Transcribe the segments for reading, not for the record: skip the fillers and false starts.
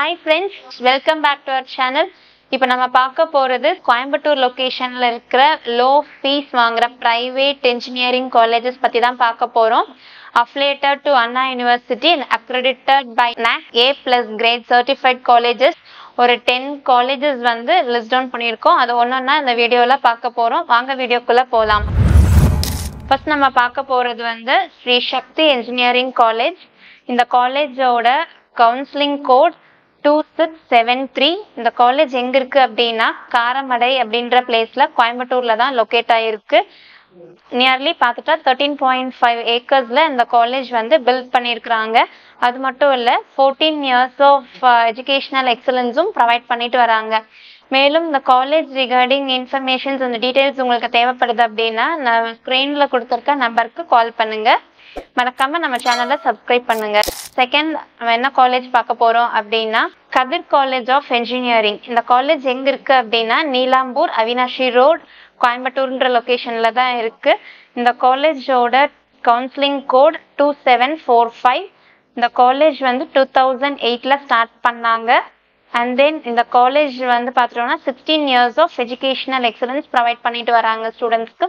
Hi friends, welcome back to our channel. இப்போ நம்ம பார்க்க போறது கோயம்புத்தூர் லொகேஷன்ல இருக்கிற லோ ஃபீஸ் வாங்குற பிரைவேட் இன்ஜினியரிங் காலேஜஸ் பத்தி தான் பார்க்க போறோம். Affiliated to Anna University and accredited by NAC A+ grade certified colleges. ஒரு 10 colleges வந்து லிஸ்ட் டவுன் பண்ணியிருக்கோம். அது ஒன்னொன்னா இந்த வீடியோல பார்க்க போறோம். வாங்க வீடியோக்குள்ள போலாம். ஃபர்ஸ்ட் நம்ம பார்க்க போறது வந்து ஸ்ரீ சக்தி இன்ஜினியரிங் காலேஜ். இந்த காலேஜோட கவுன்சிலிங் கோட் 2673. இந்த காலேஜ் எங்க இருக்கு அப்படின்னா காரமடை அப்படின்ற பிளேஸ்ல கோயம்புத்தூர்ல தான் லொக்கேட் ஆயிருக்கு. நியர்லி பார்த்துட்டா 13.5 ஏக்கர்ஸ்ல இந்த காலேஜ் வந்து பில்ட் பண்ணியிருக்கிறாங்க. அது மட்டும் இல்ல 14 இயர்ஸ் ஆஃப் எஜுகேஷனல் எக்ஸலன்ஸும் ப்ரொவைட் பண்ணிட்டு வராங்க. மேலும் இந்த காலேஜ் ரிகார்டிங் இன்ஃபர்மேஷன்ஸ் அந்த டீடைல்ஸ் உங்களுக்கு தேவைப்படுது அப்படின்னா நான் ஸ்க்ரீன்ல கொடுத்துருக்க நம்பருக்கு கால் பண்ணுங்க. மறக்காம நம்ம சேனலை சப்ஸ்கிரைப் பண்ணுங்க. செகண்ட் நம்ம என்ன காலேஜ் பார்க்க போறோம் அப்படின்னா கதிர் காலேஜ் ஆஃப் என்ஜினியரிங். இந்த காலேஜ் எங்க இருக்கு அப்படின்னா நீலாம்பூர் அவினாஷி ரோட் கோயம்புத்தூர்ன்ற லொகேஷன்ல தான் இருக்கு. இந்த காலேஜோட கவுன்சிலிங் கோட் 2745. இந்த காலேஜ் வந்து 2008ல ஸ்டார்ட் பண்ணாங்க. அண்ட் தென் இந்த காலேஜ் வந்து பார்த்துட்டோம்னா 16 years of educational excellence provide பண்ணிட்டு வராங்க ஸ்டூடெண்ட்ஸ்க்கு.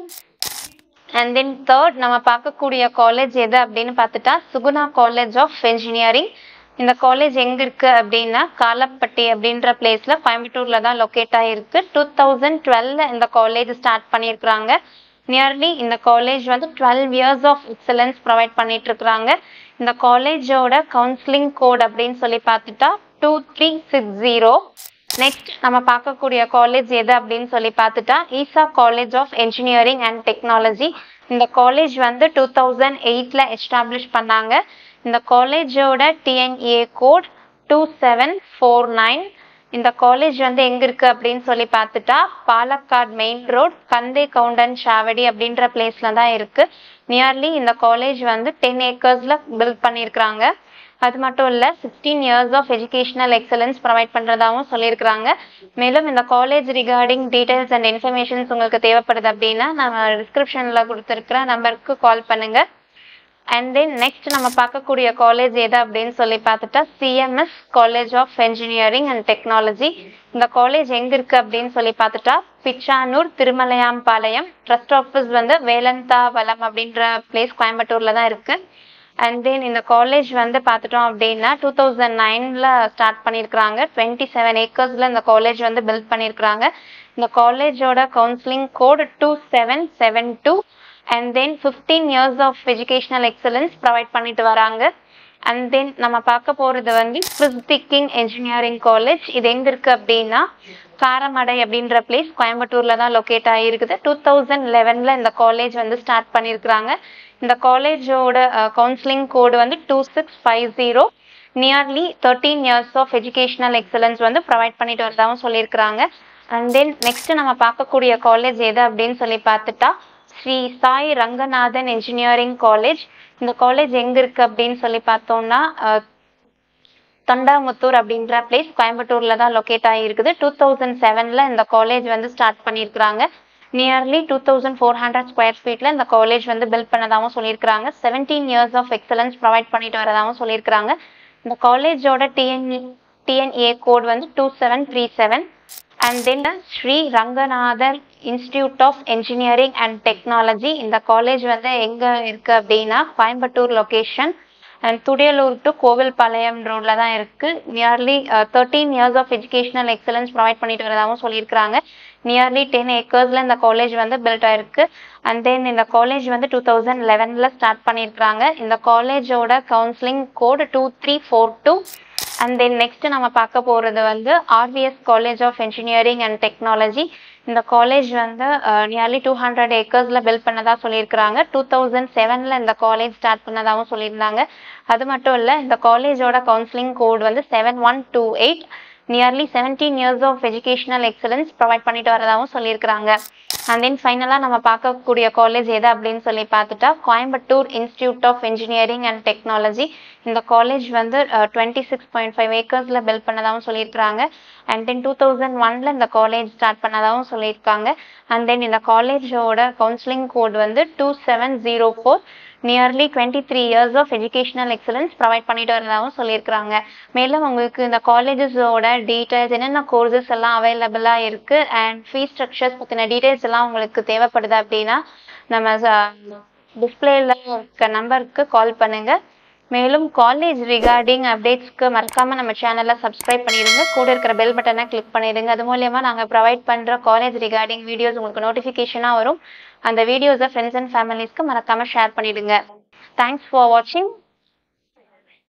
அண்ட் தென் தேர்ட் நம்ம பார்க்கக்கூடிய காலேஜ் எது அப்படின்னு பார்த்துட்டா சுகுணா காலேஜ் ஆஃப் என்ஜினியரிங். இந்த காலேஜ் எங்க இருக்கு அப்படின்னா காலப்பட்டி அப்படின்ற பிளேஸ்ல கோயம்புத்தூர்ல தான் லொக்கேட் ஆயிருக்கு. 2012ல இந்த காலேஜ் ஸ்டார்ட் பண்ணியிருக்கிறாங்க. நியர்லி இந்த காலேஜ் வந்து 12 இயர்ஸ் ஆஃப் எக்ஸலன்ஸ் ப்ரொவைட் பண்ணிட்டு இருக்கிறாங்க. இந்த காலேஜோட கவுன்சிலிங் கோட் அப்படின்னு சொல்லி பார்த்துட்டா 2360. நெக்ஸ்ட் நம்ம பார்க்கக்கூடிய காலேஜ் எது அப்படின்னு சொல்லி பார்த்துட்டா Isha college of engineering and technology. இந்த காலேஜ் வந்து 2008ல எஸ்டாப்ளிஷ் பண்ணாங்க. இந்த காலேஜோட டிஎன்ஏ கோட் 2749. இந்த காலேஜ் வந்து எங்க இருக்கு அப்படின்னு சொல்லி பார்த்துட்டா பாலக்காடு மெயின் ரோட் கந்தே கவுண்டன் சாவடி அப்படின்ற பிளேஸ்ல தான் இருக்கு. நியர்லி இந்த காலேஜ் வந்து 10 ஏக்கர்ஸ்ல பில்ட் பண்ணியிருக்கிறாங்க. அது மட்டும் இல்ல 16 years of educational excellence provide பண்றதாகவும் சொல்லியிருக்கிறாங்க. மேலும் இந்த college regarding details and informations உங்களுக்கு தேவைப்படுது அப்படின்னா நம்ம டிஸ்கிரிப்ஷன்ல கொடுத்துருக்கிற நம்பருக்கு கால் பண்ணுங்க. அண்ட் தென் நெக்ஸ்ட் நம்ம பார்க்கக்கூடிய காலேஜ் எது அப்படின்னு சொல்லி பார்த்துட்டா CMS college of engineering and technology. இந்த காலேஜ் எங்க இருக்கு அப்படின்னு சொல்லி பார்த்துட்டா பிச்சானூர் திருமலையாம்பாளையம். ட்ரஸ்ட் ஆஃபீஸ் வந்து வேலந்தாவலம் அப்படின்ற பிளேஸ் கோயம்புத்தூர்ல தான் இருக்கு. அண்ட் தென் இந்த காலேஜ் வந்து பார்த்துட்டோம் அப்படின்னா 2009ல ஸ்டார்ட் பண்ணியிருக்கிறாங்க. 27 ஏக்கர்ஸ்ல இந்த காலேஜ் வந்து பில்ட் பண்ணியிருக்கிறாங்க. இந்த காலேஜோட counselling code 2772. And then 15 years of educational excellence provide பண்ணிட்டு வராங்க. அண்ட் தென் நம்ம பார்க்க போறது வந்து கிறிஸ்டிக்கிங் என்ஜினியரிங் காலேஜ். இது எங்க இருக்கு அப்படின்னா காரமடை அப்படின்ற பிளேஸ் கோயம்புத்தூர்ல தான் லொக்கேட் ஆகிருக்குது. 2011ல இந்த காலேஜ் வந்து ஸ்டார்ட் பண்ணியிருக்கிறாங்க. இந்த காலேஜோட கவுன்சிலிங் கோடு வந்து 2650. Nearly 13 years of educational excellence வந்து ப்ரொவைட் பண்ணிட்டு வரதாகவும் சொல்லியிருக்கிறாங்க. அண்ட் தென் நெக்ஸ்ட் நம்ம பார்க்கக்கூடிய காலேஜ் எது அப்படின்னு சொல்லி பார்த்துட்டா ஸ்ரீ சாய் ரங்கநாதன் இன்ஜினியரிங் காலேஜ். இந்த காலேஜ் எங்க இருக்கு அப்படின்னு சொல்லி பார்த்தோம்னா தொண்டாமுத்தூர் அப்படின்ற பிளேஸ் கோயம்புத்தூர்ல தான் லொக்கேட் ஆகிருக்குது. 2007ல இந்த காலேஜ் வந்து ஸ்டார்ட் பண்ணியிருக்கிறாங்க. நியர்லி 2400 ஸ்கொயர் ஃபீட்ல இந்த காலேஜ் வந்து பில்ட் பண்ணதாகவும் சொல்லியிருக்கிறாங்க. 17 இயர்ஸ் ஆஃப் எக்ஸலன்ஸ் ப்ரொவைட் பண்ணிட்டு வரதாகவும் சொல்லியிருக்கிறாங்க. இந்த காலேஜோட டிஎன்ஏ கோட் வந்து 2737. And then Sri Ranganathar institute of engineering and technology. இந்த காலேஜ் வந்து எங்க இருக்கு அப்படின்னா Coimbatore location and Thudiyalur to Kovilpalayam ரோட்ல தான் இருக்கு. Nearly 13 years of educational excellence provide பண்ணிட்டு வரதாகவும் சொல்லியிருக்கிறாங்க. நியர்லி 10 ஏக்கர்ஸ்ல இந்த காலேஜ் வந்து பில்ட் ஆயிருக்கு. அண்ட் தென் இந்த காலேஜ் வந்து 2011ல ஸ்டார்ட் பண்ணியிருக்கிறாங்க. இந்த காலேஜோட counselling code 2342. And then next நம்ம பார்க்க போறது வந்து RVS college of engineering and technology. இந்த காலேஜ் வந்து நியர்லி 200 ஏக்கர்ஸ்ல பில்ட் பண்ணதா சொல்லியிருக்கிறாங்க. 2007ல இந்த காலேஜ் ஸ்டார்ட் பண்ணதாகவும் சொல்லியிருந்தாங்க. அது மட்டும் இல்ல இந்த காலேஜோட கவுன்சிலிங் கோட் வந்து 7128. Nearly 17 years of educational excellence provide பண்ணிட்டு வரதாகவும் சொல்லியிருக்கிறாங்க. அண்ட் தென் ஃபைனலாக நம்ம பார்க்கக்கூடிய காலேஜ் எது அப்படின்னு சொல்லி பார்த்துட்டா Coimbatore institute of engineering and technology. இந்த காலேஜ் வந்து 26.5 ஏக்கர்ஸ்ல பில்ட் பண்ணதாகவும் சொல்லியிருக்கிறாங்க. அண்ட் தென் 2001ல இந்த காலேஜ் ஸ்டார்ட் பண்ணதாகவும் சொல்லியிருக்காங்க. அண்ட் தென் இந்த காலேஜோட கவுன்சிலிங் கோட் வந்து 2704. Nearly 23 years of educational excellence provide பண்ணிட்டு வரதாகவும் சொல்லியிருக்கிறாங்க. மேலும் உங்களுக்கு இந்த காலேஜஸோட டீட்டெயில்ஸ் என்னென்ன கோர்சஸ் எல்லாம் அவைலபிளாக இருக்குது அண்ட் ஃபீஸ் ஸ்ட்ரக்சர்ஸ் பற்றின டீட்டெயில்ஸ் எல்லாம் உங்களுக்கு தேவைப்படுது அப்படின்னா நம்ம டிஸ்பிளேல இருக்க நம்பருக்கு கால் பண்ணுங்க. மேலும் காலேஜ் ரிகார்டிங் அப்டேட்ஸ்க்கு மறக்காம நம்ம சேனலை சப்ஸ்கிரைப் பண்ணிடுங்க. கூட இருக்கிற பெல் பட்டனை கிளிக் பண்ணிடுங்க. அது மூலமா நாங்கள் ப்ரொவைட் பண்ற காலேஜ் ரிகார்டிங் வீடியோஸ் உங்களுக்கு நோட்டிஃபிகேஷனாக வரும். அந்த வீடியோஸை ஃப்ரெண்ட்ஸ் அண்ட் ஃபேமிலிஸ்க்கு மறக்காம ஷேர் பண்ணிடுங்க. தேங்க்ஸ் ஃபார் வாட்சிங்.